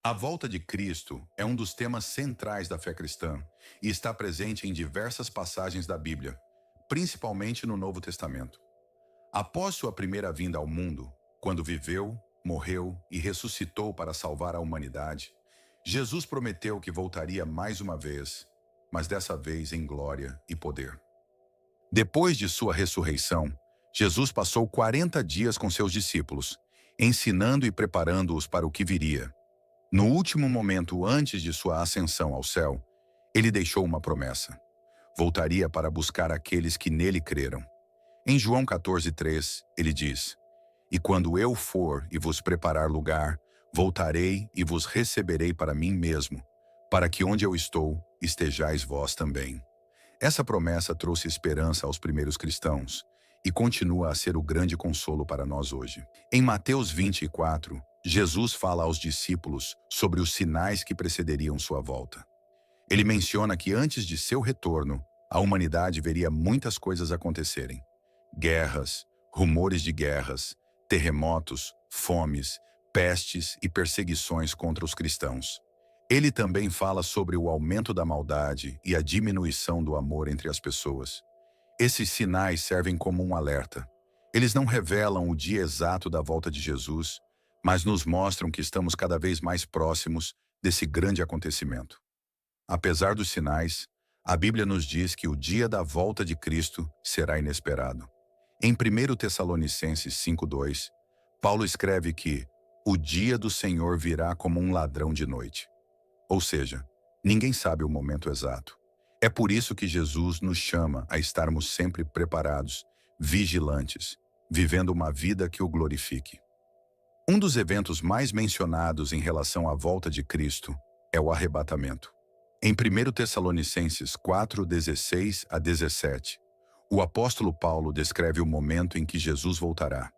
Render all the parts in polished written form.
A volta de Cristo é um dos temas centrais da fé cristã e está presente em diversas passagens da Bíblia, principalmente no Novo Testamento. Após sua primeira vinda ao mundo, quando viveu, morreu e ressuscitou para salvar a humanidade, Jesus prometeu que voltaria mais uma vez, mas dessa vez em glória e poder. Depois de sua ressurreição, Jesus passou 40 dias com seus discípulos, ensinando e preparando-os para o que viria. No último momento antes de sua ascensão ao céu, ele deixou uma promessa. Voltaria para buscar aqueles que nele creram. Em João 14:3, ele diz: "E quando eu for e vos preparar lugar, voltarei e vos receberei para mim mesmo, para que onde eu estou, estejais vós também." Essa promessa trouxe esperança aos primeiros cristãos e continua a ser o grande consolo para nós hoje. Em Mateus 24, Jesus fala aos discípulos sobre os sinais que precederiam sua volta. Ele menciona que antes de seu retorno, a humanidade veria muitas coisas acontecerem: guerras, rumores de guerras, terremotos, fomes, pestes e perseguições contra os cristãos. Ele também fala sobre o aumento da maldade e a diminuição do amor entre as pessoas. Esses sinais servem como um alerta. Eles não revelam o dia exato da volta de Jesus, mas nos mostram que estamos cada vez mais próximos desse grande acontecimento. Apesar dos sinais, a Bíblia nos diz que o dia da volta de Cristo será inesperado. Em 1 Tessalonicenses 5:2, Paulo escreve que o dia do Senhor virá como um ladrão de noite. Ou seja, ninguém sabe o momento exato. É por isso que Jesus nos chama a estarmos sempre preparados, vigilantes, vivendo uma vida que o glorifique. Um dos eventos mais mencionados em relação à volta de Cristo é o arrebatamento. Em 1 Tessalonicenses 4:16 a 17, o apóstolo Paulo descreve o momento em que Jesus voltará.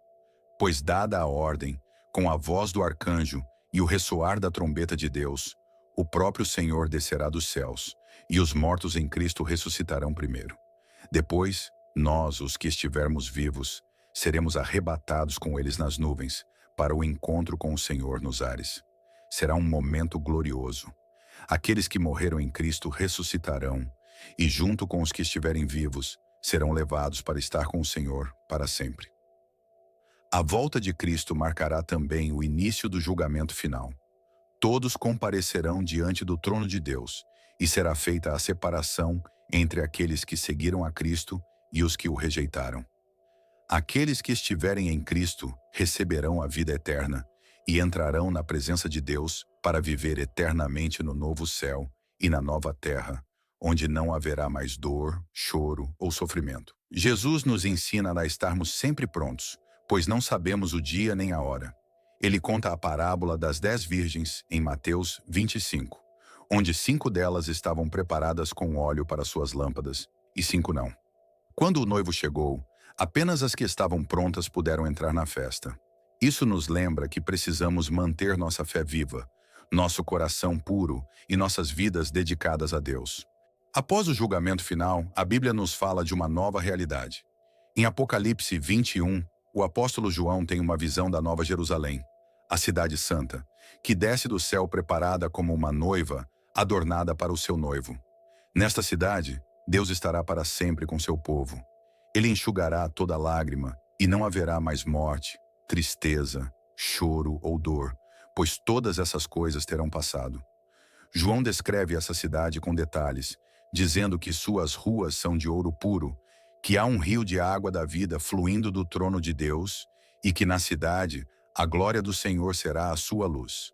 Pois dada a ordem, com a voz do arcanjo e o ressoar da trombeta de Deus, o próprio Senhor descerá dos céus, e os mortos em Cristo ressuscitarão primeiro. Depois, nós, os que estivermos vivos, seremos arrebatados com eles nas nuvens, para o encontro com o Senhor nos ares. Será um momento glorioso. Aqueles que morreram em Cristo ressuscitarão, e junto com os que estiverem vivos, serão levados para estar com o Senhor para sempre. A volta de Cristo marcará também o início do julgamento final. Todos comparecerão diante do trono de Deus, e será feita a separação entre aqueles que seguiram a Cristo e os que o rejeitaram. Aqueles que estiverem em Cristo receberão a vida eterna e entrarão na presença de Deus para viver eternamente no novo céu e na nova terra, onde não haverá mais dor, choro ou sofrimento. Jesus nos ensina a estarmos sempre prontos, pois não sabemos o dia nem a hora. Ele conta a parábola das 10 virgens em Mateus 25, onde 5 delas estavam preparadas com óleo para suas lâmpadas e 5 não. Quando o noivo chegou, apenas as que estavam prontas puderam entrar na festa. Isso nos lembra que precisamos manter nossa fé viva, nosso coração puro e nossas vidas dedicadas a Deus. Após o julgamento final, a Bíblia nos fala de uma nova realidade. Em Apocalipse 21, o apóstolo João tem uma visão da Nova Jerusalém, a cidade santa, que desce do céu preparada como uma noiva, adornada para o seu noivo. Nesta cidade, Deus estará para sempre com seu povo. Ele enxugará toda lágrima, e não haverá mais morte, tristeza, choro ou dor, pois todas essas coisas terão passado. João descreve essa cidade com detalhes, dizendo que suas ruas são de ouro puro, que há um rio de água da vida fluindo do trono de Deus e que na cidade a glória do Senhor será a sua luz.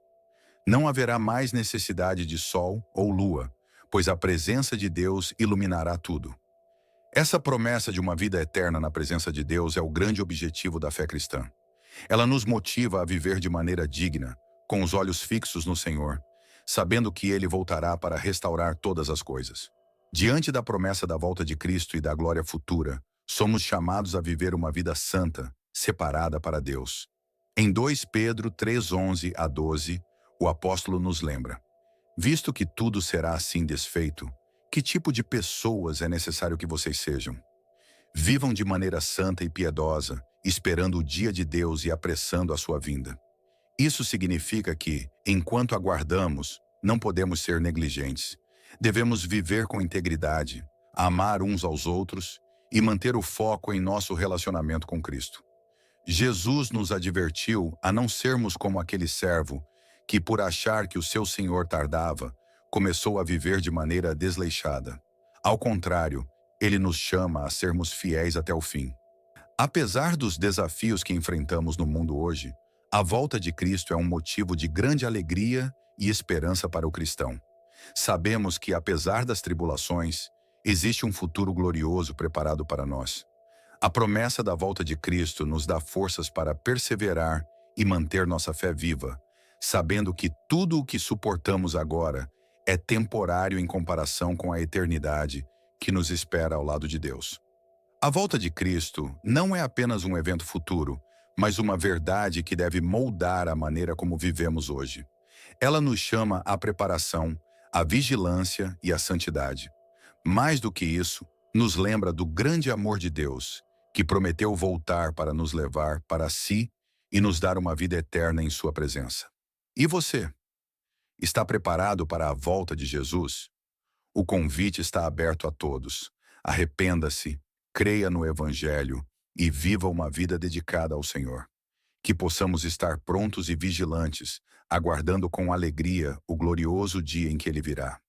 Não haverá mais necessidade de sol ou lua, pois a presença de Deus iluminará tudo. Essa promessa de uma vida eterna na presença de Deus é o grande objetivo da fé cristã. Ela nos motiva a viver de maneira digna, com os olhos fixos no Senhor, sabendo que Ele voltará para restaurar todas as coisas. Diante da promessa da volta de Cristo e da glória futura, somos chamados a viver uma vida santa, separada para Deus. Em 2 Pedro 3:11 a 12, o apóstolo nos lembra: visto que tudo será assim desfeito, que tipo de pessoas é necessário que vocês sejam? Vivam de maneira santa e piedosa, esperando o dia de Deus e apressando a sua vinda. Isso significa que, enquanto aguardamos, não podemos ser negligentes. Devemos viver com integridade, amar uns aos outros e manter o foco em nosso relacionamento com Cristo. Jesus nos advertiu a não sermos como aquele servo que, por achar que o seu senhor tardava, começou a viver de maneira desleixada. Ao contrário, ele nos chama a sermos fiéis até o fim. Apesar dos desafios que enfrentamos no mundo hoje, a volta de Cristo é um motivo de grande alegria e esperança para o cristão. Sabemos que, apesar das tribulações, existe um futuro glorioso preparado para nós. A promessa da volta de Cristo nos dá forças para perseverar e manter nossa fé viva, sabendo que tudo o que suportamos agora é temporário em comparação com a eternidade que nos espera ao lado de Deus. A volta de Cristo não é apenas um evento futuro, mas uma verdade que deve moldar a maneira como vivemos hoje. Ela nos chama à preparação, à vigilância e à santidade. Mais do que isso, nos lembra do grande amor de Deus, que prometeu voltar para nos levar para si e nos dar uma vida eterna em sua presença. E você? Está preparado para a volta de Jesus? O convite está aberto a todos. Arrependa-se, creia no Evangelho e viva uma vida dedicada ao Senhor. Que possamos estar prontos e vigilantes, aguardando com alegria o glorioso dia em que Ele virá.